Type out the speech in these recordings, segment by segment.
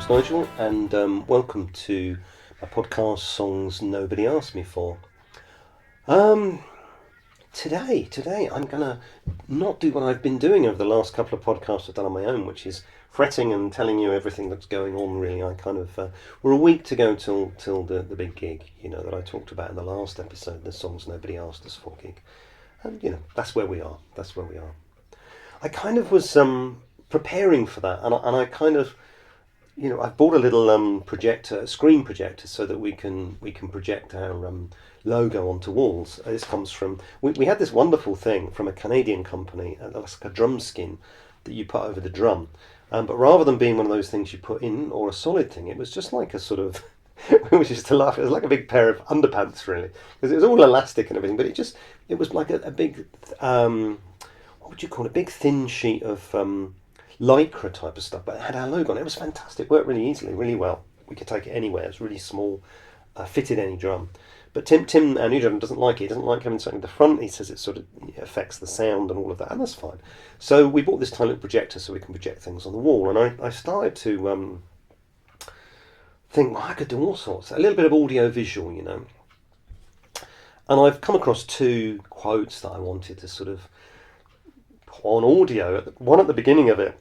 name's Nigel, and welcome to my podcast, Songs Nobody Asked Me For. Today I'm gonna not do what I've been doing over the last couple of podcasts I've done on my own, which is fretting and telling you everything that's going on. Really, I kind of we're a week to go till the big gig, that I talked about in the last episode, the Songs Nobody Asked Us For gig, and that's where we are. That's where we are. I kind of was preparing for that, and I kind of. I've bought a little screen projector, so that we can project our logo onto walls. This comes from we had this wonderful thing from a Canadian company, like a drum skin that you put over the drum, but rather than being one of those things you put in or a solid thing, it was just like a sort of we used to laugh. It was like a big pair of underpants, really, because it was all elastic and everything. But it was like a big what would you call it? A big thin sheet of lycra type of stuff, but it had our logo on it. It was fantastic. Worked really easily, really well. We could take it anywhere. It was really small, fitted any drum. But Tim, our new drummer, doesn't like it. He doesn't like having something at the front. He says it sort of affects the sound and all of that, and that's fine. So we bought this tiny little projector so we can project things on the wall, and I started to think, well, I could do all sorts. A little bit of audio visual, And I've come across two quotes that I wanted to sort of put on audio. One at the beginning of it,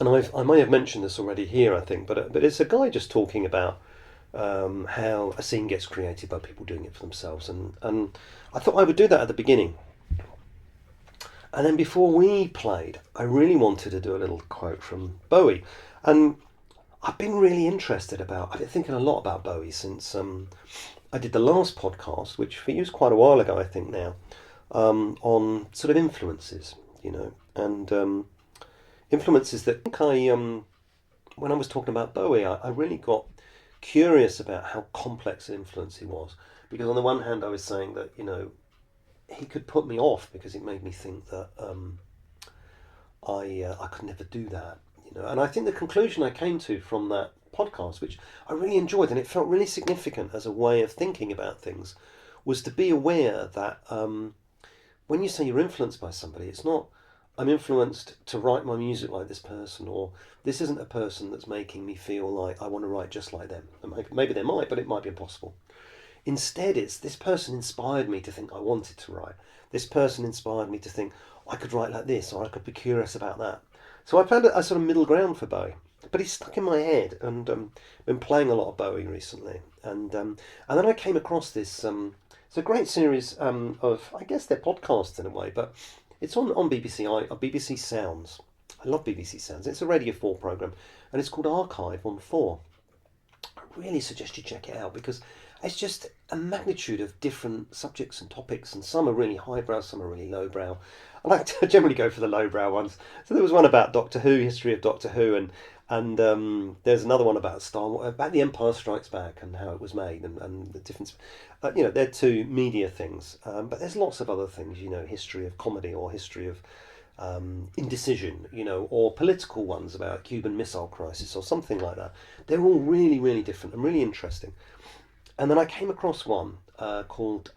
and I may have mentioned this already here, I think, but it's a guy just talking about how a scene gets created by people doing it for themselves, and I thought I would do that at the beginning. And then before we played, I really wanted to do a little quote from Bowie, and I've been thinking a lot about Bowie since I did the last podcast, which for you is quite a while ago, I think now, on sort of influences, and influences that I think when I was talking about Bowie, I really got curious about how complex an influence he was. Because on the one hand, I was saying that, he could put me off because it made me think that I could never do that, And I think the conclusion I came to from that podcast, which I really enjoyed, and it felt really significant as a way of thinking about things, was to be aware that when you say you're influenced by somebody, it's not, I'm influenced to write my music like this person, or this isn't a person that's making me feel like I want to write just like them. And maybe they might, but it might be impossible. Instead, it's this person inspired me to think I wanted to write. This person inspired me to think I could write like this, or I could be curious about that. So I found a sort of middle ground for Bowie. But he's stuck in my head, and been playing a lot of Bowie recently. And then I came across this. It's a great series of, I guess they're podcasts in a way, but it's on BBC Sounds. I love BBC Sounds. It's a Radio 4 programme, and it's called Archive on 4. I really suggest you check it out, because it's just a magnitude of different subjects and topics, and some are really highbrow, some are really lowbrow. I like to generally go for the lowbrow ones. So there was one about Doctor Who, history of Doctor Who, and there's another one about Star Wars, about The Empire Strikes Back and how it was made, and the difference. They're two media things, but there's lots of other things. History of comedy, or history of indecision, or political ones about Cuban Missile Crisis or something like that. They're all really, really different and really interesting. And then I came across one called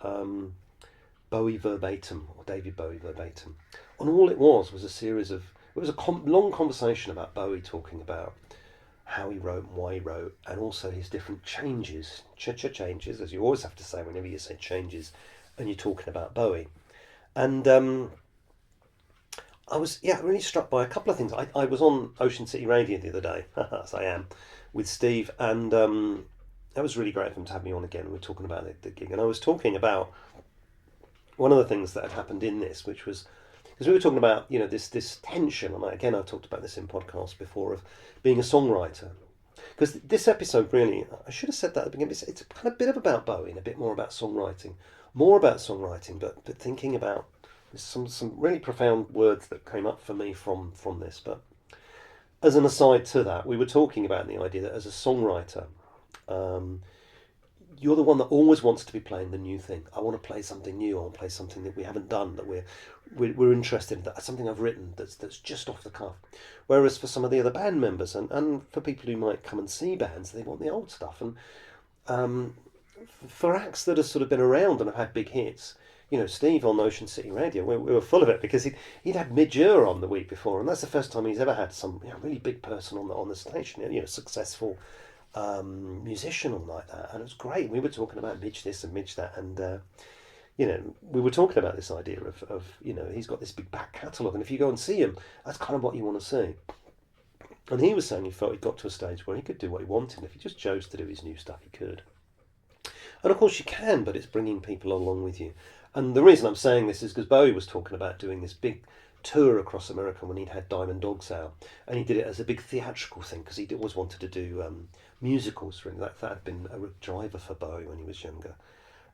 Bowie Verbatim, or David Bowie Verbatim. And all it was a series of, it was a long conversation about Bowie, talking about how he wrote and why he wrote, and also his different changes, changes, as you always have to say whenever you say changes and you're talking about Bowie. And I was really struck by a couple of things. I was on Ocean City Radio the other day, as I am, with Steve, and that was really great for him to have me on again. We were talking about the gig, and I was talking about one of the things that had happened in this, which was, because we were talking about this tension, and I've talked about this in podcasts before, of being a songwriter. Because this episode, really, I should have said that at the beginning. It's kind of a bit about Bowie and a bit more about songwriting, but thinking about some really profound words that came up for me from this. But as an aside to that, we were talking about the idea that as a songwriter, you're the one that always wants to be playing the new thing. I want to play something new. I want to play something that we haven't done, that we're interested in, that's something I've written that's just off the cuff. Whereas for some of the other band members, and for people who might come and see bands, they want the old stuff. And for acts that have sort of been around and have had big hits, Steve on Ocean City Radio, we were full of it because he'd had Midge on the week before, and that's the first time he's ever had some really big person on the station, successful musician on like that, and it was great. We were talking about Midge this and Midge that, and we were talking about this idea of he's got this big back catalogue, and if you go and see him, that's kind of what you want to see. And he was saying he felt he'd got to a stage where he could do what he wanted. If he just chose to do his new stuff, he could. And of course you can, but it's bringing people along with you. And the reason I'm saying this is because Bowie was talking about doing this big tour across America when he'd had Diamond Dogs out, and he did it as a big theatrical thing because he always wanted to do musicals. Really, that had been a driver for Bowie when he was younger,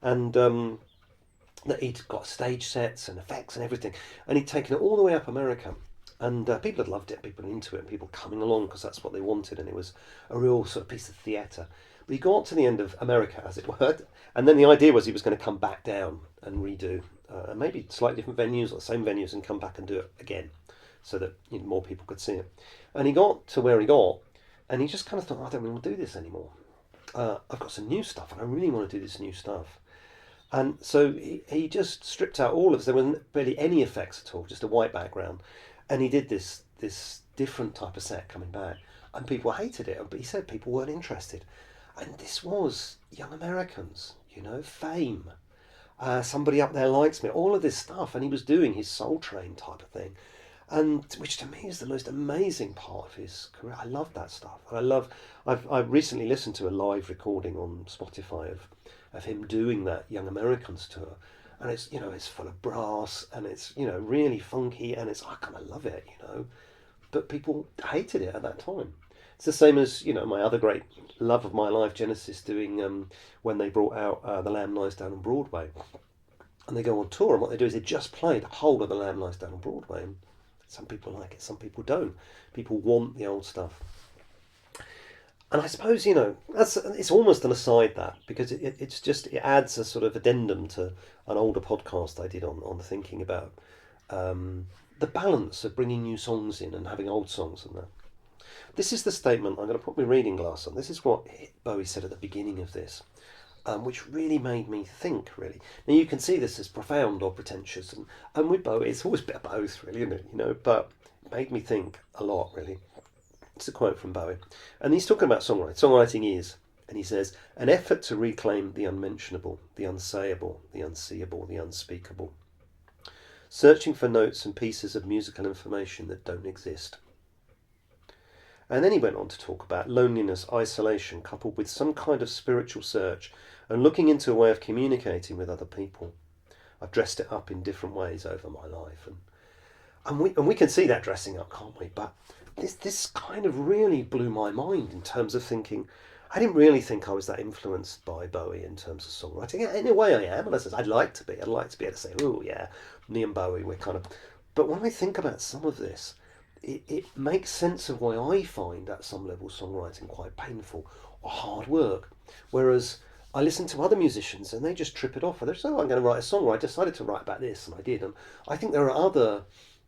and that he'd got stage sets and effects and everything, and he'd taken it all the way up America. And people had loved it, people into it, and people coming along because that's what they wanted, and it was a real sort of piece of theatre. But he got to the end of America, as it were, and then the idea was he was going to come back down and redo, maybe slightly different venues or the same venues, and come back and do it again, so that more people could see it. And he got to where he got, and he just kind of thought, I don't really want to do this anymore. I've got some new stuff, and I really want to do this new stuff. And so he just stripped out all of this. There wasn't barely any effects at all, just a white background. And he did this different type of set coming back, and people hated it. But he said people weren't interested, and this was young Americans, fame. Somebody up there likes me, all of this stuff, and he was doing his Soul Train type of thing, and which to me is the most amazing part of his career. I love that stuff, and I've recently listened to a live recording on Spotify of him doing that Young Americans tour. And it's full of brass, and it's really funky, and I kind of love it, but people hated it at that time. It's the same as my other great love of my life, Genesis, doing when they brought out The Lamb Lies Down on Broadway, and they go on tour, and what they do is they just play the whole of The Lamb Lies Down on Broadway, and some people like it, some people don't. People want the old stuff. And I suppose it's almost an aside, that, because it adds a sort of addendum to an older podcast I did on thinking about the balance of bringing new songs in and having old songs and that. This is the statement. I'm going to put my reading glass on. This is what Bowie said at the beginning of this, which really made me think. Really, now you can see this as profound or pretentious, and with Bowie, it's always a bit of both, really, isn't it? But it made me think a lot, really. It's a quote from Bowie, and he's talking about songwriting. Songwriting is, and he says, an effort to reclaim the unmentionable, the unsayable, the unseeable, the unspeakable, searching for notes and pieces of musical information that don't exist. And then he went on to talk about loneliness, isolation, coupled with some kind of spiritual search, and looking into a way of communicating with other people. I've dressed it up in different ways over my life, and we can see that dressing up, can't we? But this kind of really blew my mind in terms of thinking. I didn't really think I was that influenced by Bowie in terms of songwriting. In a way, I am, and I said I'd like to be. I'd like to be able to say, "Oh yeah, me and Bowie, we're kind of." But when I think about some of this, it makes sense of why I find at some level songwriting quite painful or hard work. Whereas I listen to other musicians and they just trip it off. And they say, "Oh, I'm going to write a song," or "I decided to write about this," and I did. And I think there are other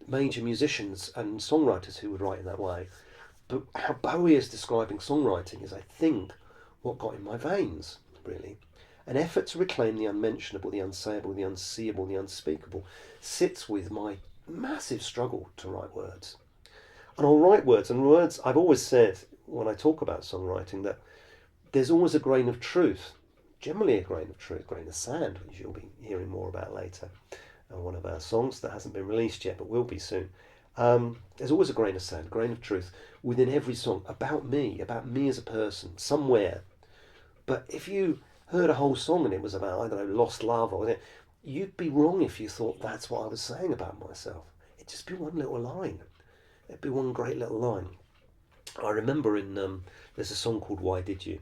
major musicians and songwriters who would write in that way. But how Bowie is describing songwriting is, I think, what got in my veins, really. An effort to reclaim the unmentionable, the unsayable, the unseeable, the unspeakable sits with my massive struggle to write words. And I'll write words, and words, I've always said when I talk about songwriting that there's always a grain of truth, generally a grain of truth, grain of sand, which you'll be hearing more about later. One of our songs that hasn't been released yet but will be soon. There's always a grain of sand, grain of truth within every song about me as a person, somewhere. But if you heard a whole song and it was about, I don't know, lost love or anything, you'd be wrong if you thought that's what I was saying about myself. It'd just be one little line. It'd be one great little line. I remember there's a song called Why Did You?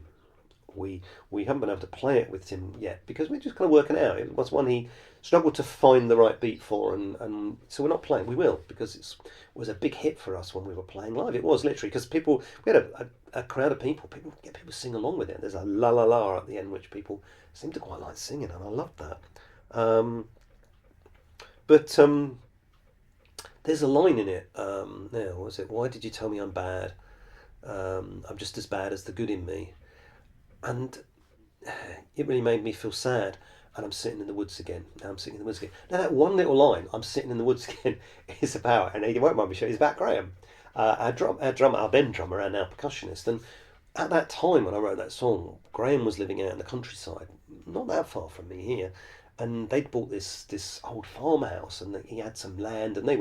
We haven't been able to play it with Tim yet because we're just kind of working it out. It was one he struggled to find the right beat for, and so we're not playing. We will, because it was a big hit for us when we were playing live. It was literally because we had a crowd of people. People sing along with it. There's a la la la at the end, which people seem to quite like singing, and I loved that. But there's a line in it. Now, what was it? Why did you tell me I'm bad? I'm just as bad as the good in me. And it really made me feel sad. And I'm sitting in the woods again. Now I'm sitting in the woods again. Now that one little line, "I'm sitting in the woods again," is about, and you won't mind me showing, it's about Graham, our drummer, our bend drummer, and our percussionist. And at that time when I wrote that song, Graham was living out in the countryside, not that far from me here, and they'd bought this old farmhouse, and he had some land, and they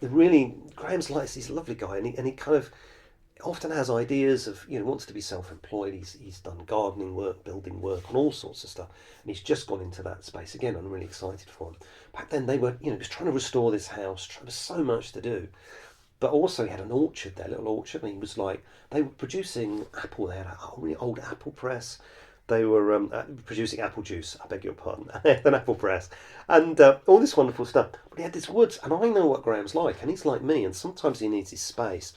really, Graham's like this lovely guy, and he kind of often has ideas of, wants to be self-employed. He's done gardening work, building work, and all sorts of stuff, and he's just gone into that space again. I'm really excited for him. Back then they were, just trying to restore this house. There was so much to do, but also he had an orchard there, little orchard, and he was like, they were producing apple. They had a really old apple press. They were producing apple juice. I beg your pardon. An apple press, and all this wonderful stuff. But he had this woods, and I know what Graham's like, and he's like me, and sometimes he needs his space.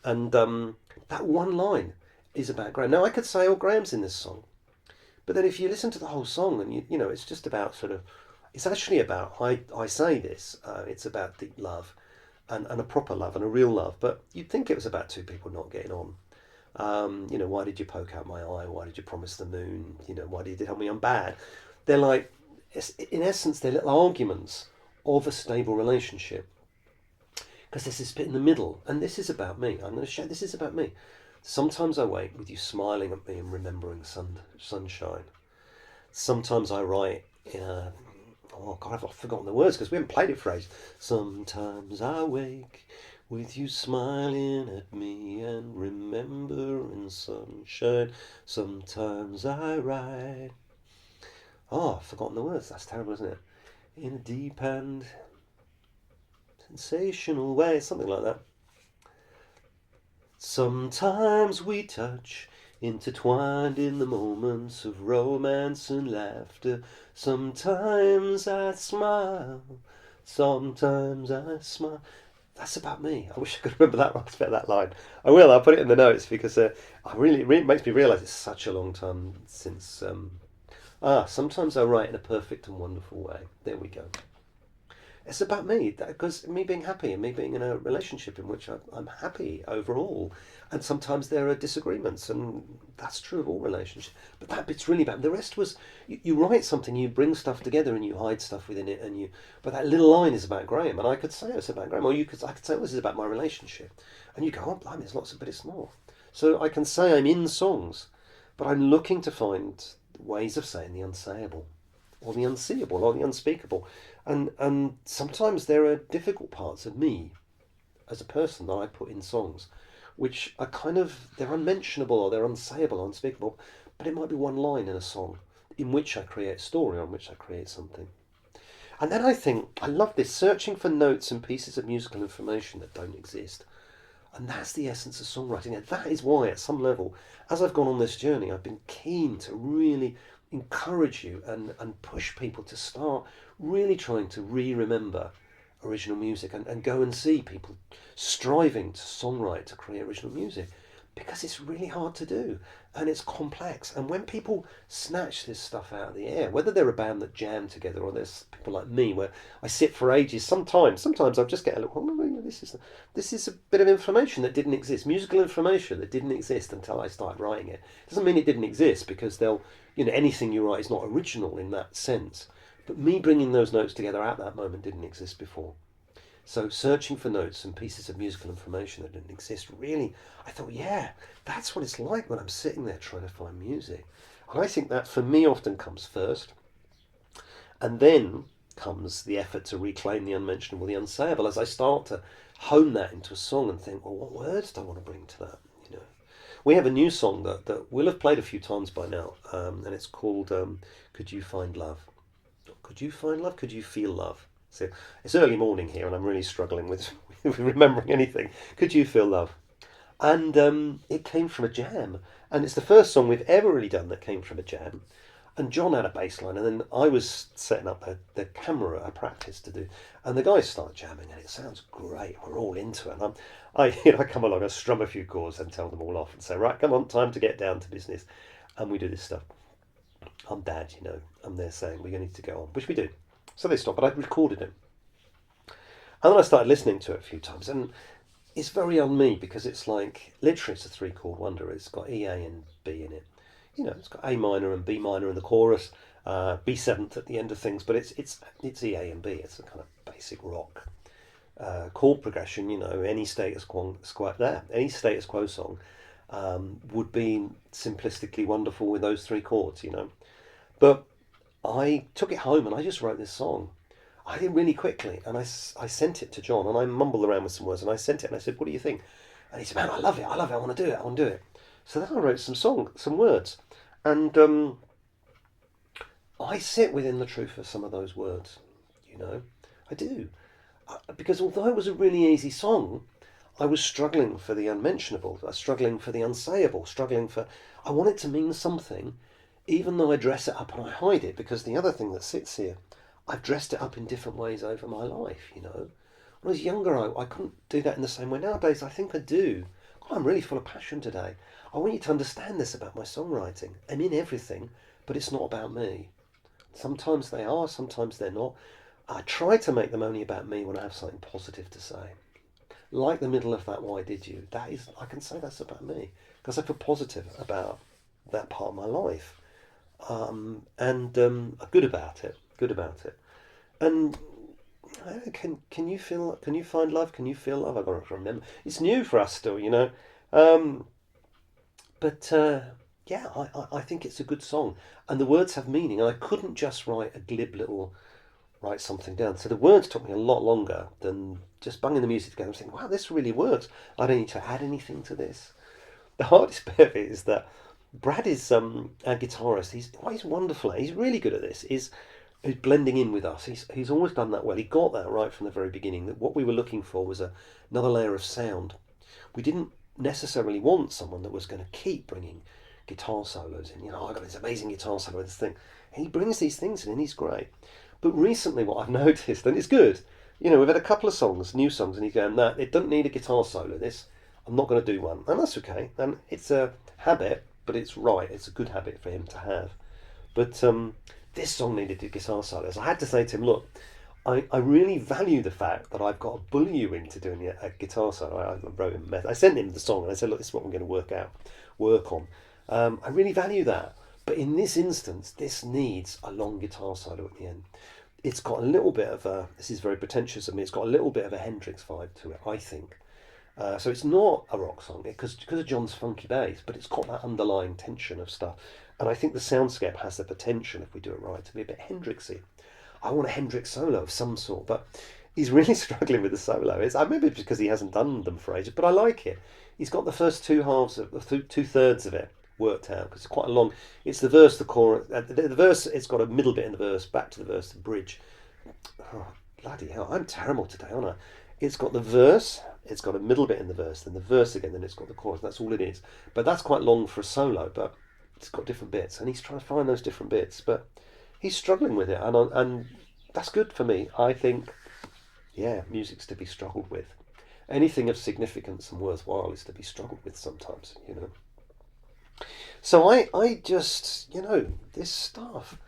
And that one line is about Graham. Now I could say, "Oh, Graham's in this song," but then if you listen to the whole song, and it's just about sort of, it's actually about, I say this. It's about deep love, and a proper love and a real love. But you'd think it was about two people not getting on. Why did you poke out my eye? Why did you promise the moon? Why did you tell me I'm bad? They're like, in essence, they're little arguments of a stable relationship. Because there's this bit in the middle, and this is about me. I'm going to share, this is about me. Sometimes I wake with you smiling at me and remembering sunshine. Sometimes I write, oh God, I've forgotten the words because we haven't played it for ages. Sometimes I wake with you smiling at me and remembering sunshine. Sometimes I write. Oh, I've forgotten the words. That's terrible, isn't it? In a deep and sensational way, something like that. Sometimes we touch, intertwined in the moments of romance and laughter. Sometimes I smile, sometimes I smile. That's about me. I wish I could remember that last bit of that line. I will. I'll put it in the notes because it really makes me realise it's such a long time since. Sometimes I write in a perfect and wonderful way. There we go. It's about me, because me being happy and me being in a relationship in which I'm happy overall. And sometimes there are disagreements, and that's true of all relationships. But that bit's really bad. The rest was, you write something, you bring stuff together, and you hide stuff within it, and you. But that little line is about Graham, and I could say it's about Graham, or I could say, this is about my relationship, and you go, oh, blimey, there's lots of, but it's not. So I can say I'm in songs, but I'm looking to find ways of saying the unsayable, or the unseeable, or the unspeakable. And sometimes there are difficult parts of me as a person that I put in songs, which are they're unmentionable, or they're unsayable, or unspeakable, but it might be one line in a song in which I create a story, on which I create something. And then I think, I love this, searching for notes and pieces of musical information that don't exist. And that's the essence of songwriting. And that is why, at some level, as I've gone on this journey, I've been keen to really encourage you and push people to start really trying to remember original music, and go and see people striving to songwrite, to create original music, because it's really hard to do, and it's complex. And when people snatch this stuff out of the air, whether they're a band that jam together, or there's people like me where I sit for ages, sometimes I'll just get a look, oh, this is a bit of information that didn't exist, musical information that didn't exist until I started writing it. Doesn't mean it didn't exist, because anything you write is not original in that sense. But me bringing those notes together at that moment didn't exist before. So searching for notes and pieces of musical information that didn't exist, really, I thought, yeah, that's what it's like when I'm sitting there trying to find music. And I think that for me often comes first. And then comes the effort to reclaim the unmentionable, the unsayable, as I start to hone that into a song and think, well, what words do I want to bring to that? We have a new song that we'll have played a few times by now, and it's called Could You Find Love? Could you find love? Could you feel love? So it's early morning here, and I'm really struggling with remembering anything. Could you feel love? And it came from a jam, and it's the first song we've ever really done that came from a jam. And John had a bass line, and then I was setting up the camera, a practice to do, and the guys start jamming, and it sounds great. We're all into it. And I come along, I strum a few chords, and tell them all off, and say, right, come on, time to get down to business, and we do this stuff. I'm Dad, I'm there saying we need to go on, which we do. So they stop, but I'd recorded it. And then I started listening to it a few times, and it's very on me, because it's like, literally it's a 3-chord wonder. It's got E, A and B in it. it's got A minor and B minor in the chorus, B seventh at the end of things, but it's E, A, and B. It's a kind of basic rock chord progression. Any any status quo song would be simplistically wonderful with those three chords. But I took it home and I just wrote this song. I did really quickly, and I sent it to John, and I mumbled around with some words, and I sent it, and I said, "What do you think?" And he said, "Man, I love it. I love it. I want to do it. I want to do it." So then I wrote some words, and I sit within the truth of some of those words. I do, because although it was a really easy song, I was struggling for the unmentionable, I was struggling for the unsayable, I want it to mean something, even though I dress it up and I hide it, because the other thing that sits here, I've dressed it up in different ways over my life. When I was younger, I couldn't do that in the same way. Nowadays, I think I do. God, I'm really full of passion today. I want you to understand this about my songwriting. I'm in everything, but it's not about me. Sometimes they are, sometimes they're not. I try to make them only about me when I have something positive to say. Like the middle of that "Why Did You?" I can say that's about me, because I feel positive about that part of my life. And good about it. Good about it. And can you feel? Can you find love? Can you feel love? I've got to remember. It's new for us still. Um, but yeah, I think it's a good song, and the words have meaning. And I couldn't just write something down. So the words took me a lot longer than just banging the music together and saying, "Wow, this really works. I don't need to add anything to this." The hardest bit of it is that Brad is our guitarist. He's wonderful at. He's really good at this. He's blending in with us. He's always done that well. He got that right from the very beginning. That what we were looking for was another layer of sound. We didn't necessarily want someone that was going to keep bringing guitar solos in. I got this amazing guitar solo, this thing. And he brings these things in, and he's great. But recently, what I've noticed, and it's good, we've had a couple of songs, new songs, and he's going, "No, it doesn't need a guitar solo. I'm not going to do one," and that's okay. And it's a habit, but it's right. It's a good habit for him to have. But this song needed a guitar solo. So I had to say to him, "Look, I really value the fact that I've got to bully you into doing a guitar solo." I wrote him I sent him the song, and I said, "Look, this is what we're going to work on. I really value that. But in this instance, this needs a long guitar solo at the end. It's got a little bit of this is very pretentious of me, it's got a little bit of a Hendrix vibe to it, I think. So it's not a rock song because of John's funky bass, but it's got that underlying tension of stuff. And I think the soundscape has the potential, if we do it right, to be a bit Hendrixy. I want a Hendrix solo of some sort, but he's really struggling with the solo. Maybe it's because he hasn't done them for ages, but I like it. He's got the first two thirds of it worked out, because it's quite a long. It's the verse, the chorus, the verse. It's got a middle bit in the verse, back to the verse, the bridge. Oh, bloody hell! I'm terrible today, aren't I? It's got the verse. It's got a middle bit in the verse, then the verse again, then it's got the chorus. That's all it is. But that's quite long for a solo. But it's got different bits, and he's trying to find those different bits. But he's struggling with it, and that's good for me. I think, yeah, music's to be struggled with. Anything of significance and worthwhile is to be struggled with sometimes. So I just, this stuff,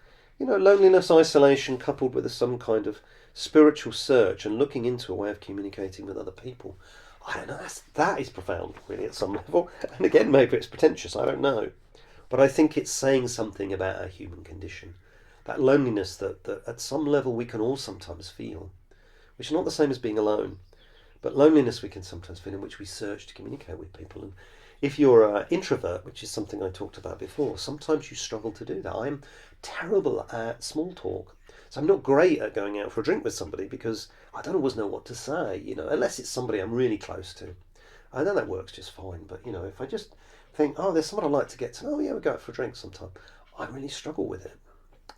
loneliness, isolation, coupled with some kind of spiritual search and looking into a way of communicating with other people. I don't know, that is profound, really, at some level. And again, maybe it's pretentious, I don't know. But I think it's saying something about our human condition. That loneliness that at some level we can all sometimes feel, which is not the same as being alone. But loneliness we can sometimes feel, in which we search to communicate with people. And if you're an introvert, which is something I talked about before, sometimes you struggle to do that. I'm terrible at small talk. So I'm not great at going out for a drink with somebody, because I don't always know what to say, unless it's somebody I'm really close to. I know that works just fine, but, if I just think, oh, there's someone I'd like to get to know, yeah, we'll go out for a drink sometime, I really struggle with it.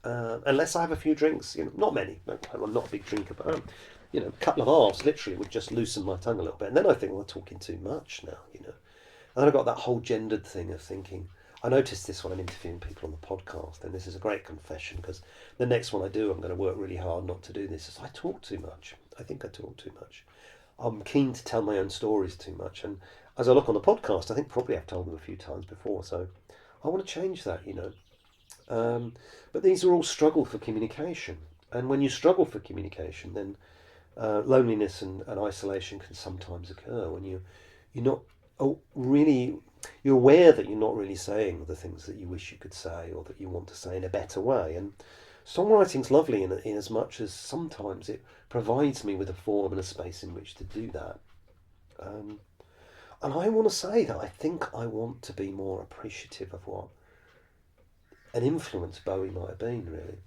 Unless I have a few drinks, not many. I'm not a big drinker, but a couple of hours literally would just loosen my tongue a little bit. And then I think, well, I'm talking too much now. And then I've got that whole gendered thing of thinking. I noticed this when I'm interviewing people on the podcast, and this is a great confession, because the next one I do, I'm going to work really hard not to do this, is I talk too much. I think I talk too much. I'm keen to tell my own stories too much. And as I look on the podcast, I think probably I've told them a few times before, so I want to change that. But these are all struggle for communication. And when you struggle for communication, then loneliness and isolation can sometimes occur when you're not really you're aware that you're not really saying the things that you wish you could say or that you want to say in a better way. And songwriting's lovely in as much as sometimes it provides me with a form and a space in which to do that. Um, and I want to say that I think I want to be more appreciative of what an influence Bowie might have been, really.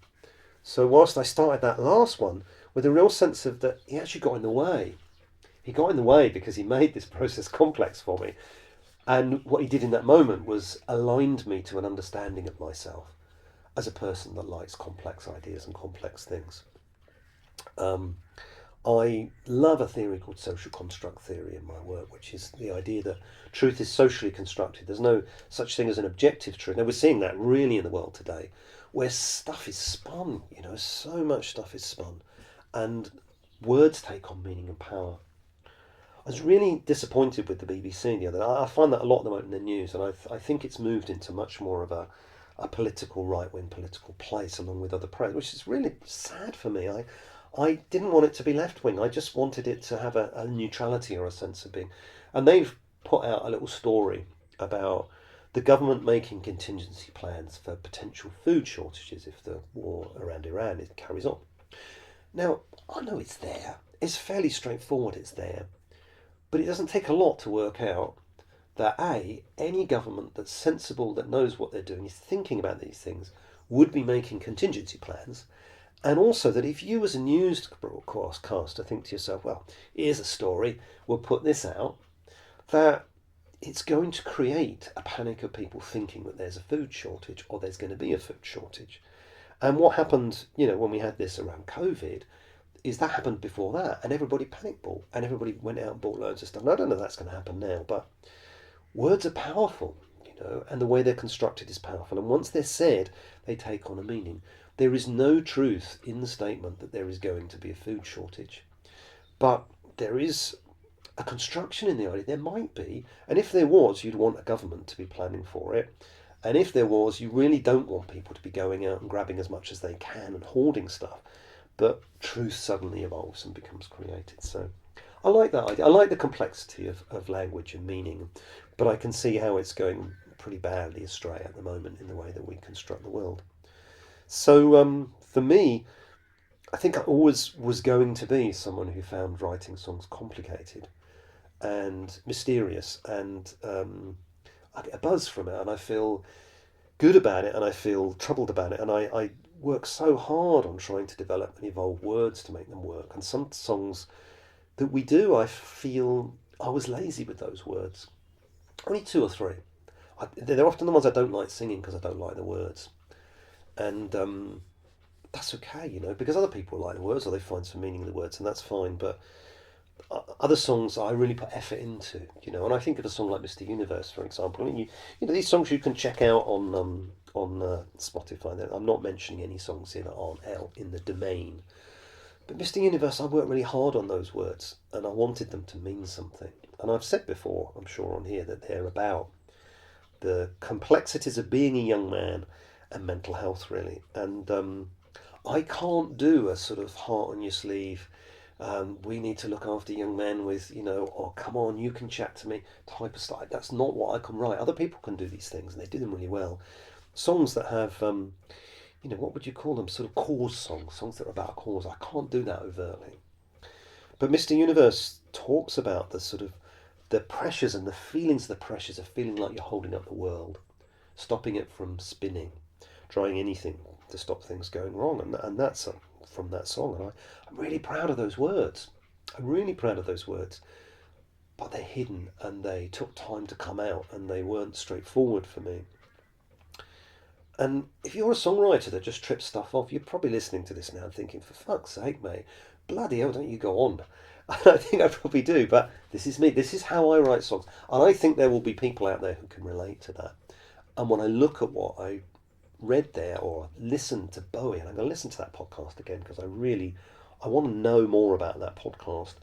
So whilst I started that last one with a real sense of that he actually got in the way. He got in the way because he made this process complex for me. And what he did in that moment was aligned me to an understanding of myself as a person that likes complex ideas and complex things. Um, I love a theory called social construct theory in my work, which is the idea that truth is socially constructed. There's no such thing as an objective truth. Now, we're seeing that really in the world today, where stuff is spun, so much stuff is spun, and words take on meaning and power. I was really disappointed with the BBC the other day. I find that a lot at the moment in the news, and I think it's moved into much more of a political, right wing political place along with other press, which is really sad for me. I didn't want it to be left wing. I just wanted it to have a neutrality or a sense of being. And they've put out a little story about the government making contingency plans for potential food shortages if the war around Iran carries on. Now, I know it's there. It's fairly straightforward, it's there. But it doesn't take a lot to work out that any government that's sensible, that knows what they're doing, is thinking about these things, would be making contingency plans. And also that if you as a news broadcaster think to yourself, well, here's a story, we'll put this out, that it's going to create a panic of people thinking that there's a food shortage or there's going to be a food shortage. And what happened, when we had this around COVID, is that happened before that, and everybody panic bought, and everybody went out and bought loads of stuff. And I don't know if that's going to happen now, but words are powerful, and the way they're constructed is powerful. And once they're said, they take on a meaning. There is no truth in the statement that there is going to be a food shortage, but there is a construction in the idea there might be, and if there was, you'd want a government to be planning for it. And if there was, you really don't want people to be going out and grabbing as much as they can and hoarding stuff. But truth suddenly evolves and becomes created. So I like that idea. I like the complexity of language and meaning, but I can see how it's going pretty badly astray at the moment in the way that we construct the world. So for me, I think I always was going to be someone who found writing songs complicated and mysterious, and I get a buzz from it, and I feel good about it, and I feel troubled about it, and I work so hard on trying to develop and evolve words to make them work. And some songs that we do, I feel I was lazy with those words. Only two or three. They're often the ones I don't like singing because I don't like the words. And that's okay, because other people like the words or they find some meaning in the words, and that's fine. But other songs I really put effort into, and I think of a song like Mr Universe, for example. I mean, these songs you can check out on Spotify. I'm not mentioning any songs here that aren't out in the domain. But Mr Universe, I worked really hard on those words, and I wanted them to mean something. And I've said before, I'm sure on here, that they're about the complexities of being a young man and mental health, really. And I can't do a sort of heart on your sleeve, we need to look after young men with, oh, come on, you can chat to me type of stuff. That's not what I can write. Other people can do these things, and they do them really well. Songs that have, what would you call them? Sort of cause songs that are about a cause. I can't do that overtly. But Mr Universe talks about the sort of the pressures and the feelings of the pressures of feeling like you're holding up the world, stopping it from spinning, trying anything to stop things going wrong. And that's from that song. And I'm really proud of those words. I'm really proud of those words. But they're hidden, and they took time to come out, and they weren't straightforward for me. And if you're a songwriter that just trips stuff off, you're probably listening to this now and thinking, for fuck's sake, mate, bloody hell, don't you go on. And I think I probably do, but this is me. This is how I write songs. And I think there will be people out there who can relate to that. And when I look at what I read there or listened to Bowie, and I'm going to listen to that podcast again because I want to know more about that podcast,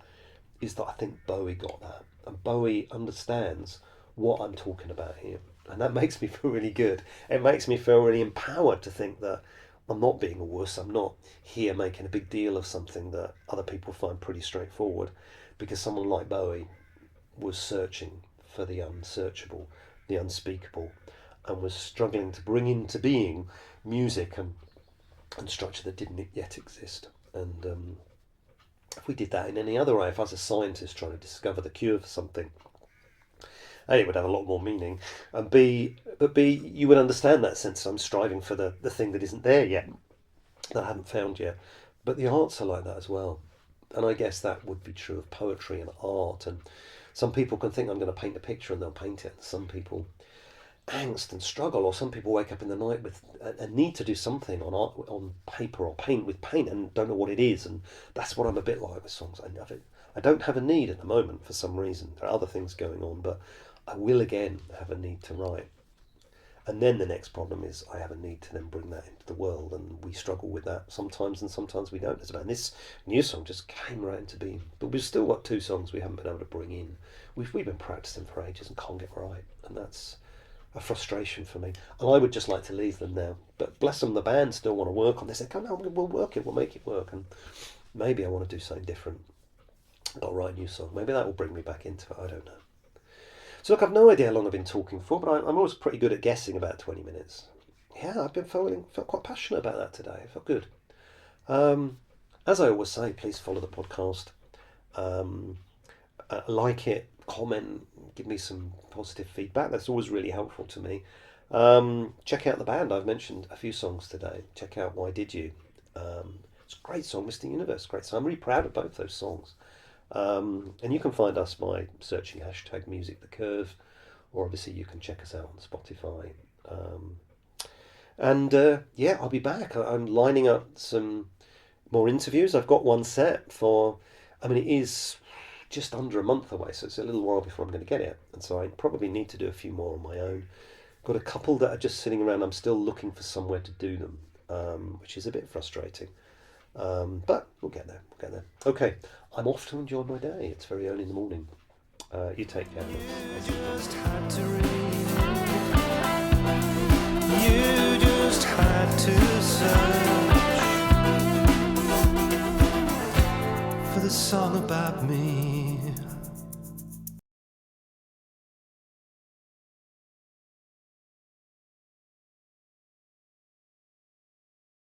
is that I think Bowie got that. And Bowie understands what I'm talking about here. And that makes me feel really good. It makes me feel really empowered to think that I'm not being a wuss. I'm not here making a big deal of something that other people find pretty straightforward, because someone like Bowie was searching for the unsearchable, the unspeakable, and was struggling to bring into being music and structure that didn't yet exist. And if we did that in any other way, if I was a scientist trying to discover the cure for something, A, it would have a lot more meaning, and B, you would understand that sense I'm striving for the thing that isn't there yet, that I haven't found yet. But the arts are like that as well. And I guess that would be true of poetry and art. And some people can think I'm going to paint a picture and they'll paint it. And some people angst and struggle, or some people wake up in the night with a need to do something on art, on paper or paint with paint, and don't know what it is. And that's what I'm a bit like with songs. I don't have a need at the moment for some reason. There are other things going on, but I will again have a need to write. And then the next problem is I have a need to then bring that into the world, and we struggle with that sometimes, and sometimes we don't. And this new song just came right into being, but we've still got 2 songs we haven't been able to bring in. We've been practicing for ages and can't get right, and that's a frustration for me. And I would just like to leave them now. But bless them, the band still want to work on this. They say, "Come on, we'll work it, we'll make it work." And maybe I want to do something different. I'll write a new song. Maybe that will bring me back into it. I don't know. So look, I've no idea how long I've been talking for, but I'm always pretty good at guessing about 20 minutes. Yeah, I've been felt quite passionate about that today. It felt good. As I always say, please follow the podcast. Like it, comment, give me some positive feedback. That's always really helpful to me. Check out the band. I've mentioned a few songs today. Check out Why Did You? It's a great song, Mr Universe, great song. I'm really proud of both those songs. And you can find us by searching hashtag Music the Curve, or obviously you can check us out on Spotify. Yeah, I'll be back. I'm lining up some more interviews. I've got one set for, it is just under a month away, so it's a little while before I'm going to get it. And so I probably need to do a few more on my own. Got a couple that are just sitting around. I'm still looking for somewhere to do them, which is a bit frustrating. But we'll get there. Okay, I'm off to enjoy my day. It's very early in the morning. You take care. You just had to read. You just had to search for the song about me.